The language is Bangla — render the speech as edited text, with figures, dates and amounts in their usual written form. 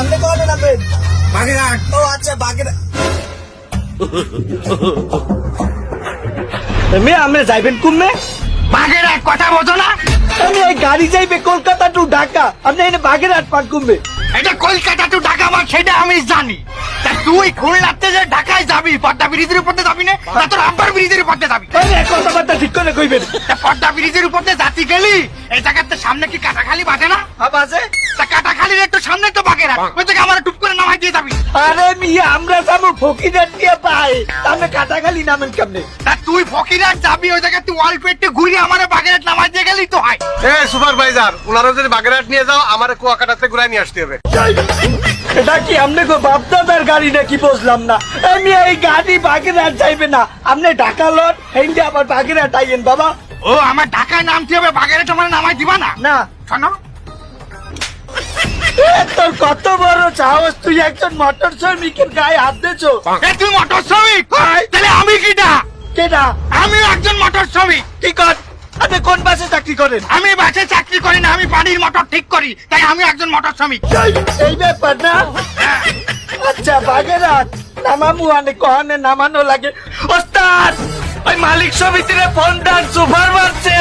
আপনি কখন নামবেন? বাগেরহাট। ও আচ্ছা বাগেরহাট। আপনি যাইবেন কমবে? বাগেরহাট কথা বোঝো না? আমি এই গাড়ি যাইবে কলকাতা টু ঢাকা, আপনি এনে বাগেরহাট পার কমবে? এটা কলকাতা টু ঢাকা আমার সেটা আমি জানি। তা তুই খুলনাতে যে ঢাকায় যাবি পদ্মা ব্রিজের উপর দিয়ে যাবি না, না তোর আব্বার ব্রিজের উপর দিয়ে যাবি? কথাবার্তা ঠিক করে কইবেন। তা পদ্মা ব্রিজের উপর দিয়ে যাতি গেলি এই জায়গাতে সামনে কি কাটাখালি বাজে না? আছে? তা কাটাখালির একটু সামনে তো বাগেরহাট, ওই থেকে আমার টুপ করে নামাই দিয়ে যাবি। আরে মিয়া আমরা যাবো ফকিরের দিয়ে পাই, আপনি কাটাখালি নামেন কেমনে? তা তুই ফকিরহাট যাবি ওই জায়গায় তুই ওয়াল পেটে ঘুরে আমার বাগেরহাট নামাই দিয়ে গেলি তো হয়। এ সুপারভাইজার, ওনারা যদি বাগেরহাট নিয়ে যাও আমার কুয়াকাটাতে ঘুরাই নিয়ে আসতে হবে। এটা কি আপনি গো বাপদাদার গাড়ি নাকি বুঝলাম না। আমি এই গাড়ি বাগেরহাট যাইবে না, আপনি ঢাকা লন হেন্ডি আবার বাগেরহাট আইয়েন বাবা। ও আমার ঢাকায় নামতে হবে, বাগেরহাট আমার নামাই দিবা না? না শোনো তোর কত বড় সাহস, তুই একজন মোটর শ্রমিকের গায়ে হাত দিয়েছো? এ তুই মোটর শ্রমিক? তাহলে আমি কিটা? কেডা? আমিও একজন মোটর শ্রমিক। কি কর? আপনি কোন বাসে চাকরি করেন? আমি বাসে চাকরি করি না, আমি পানির মোটর ঠিক করি, তাই আমি একজন মোটর শ্রমিক। এই ব্যাপার না? আচ্ছা বাগেরহাট নামামু আনে কহনে নামানো লাগে। ওস্তাদ ওই মালিক সমিতিরে ফোন দেন, সুপার মারছে।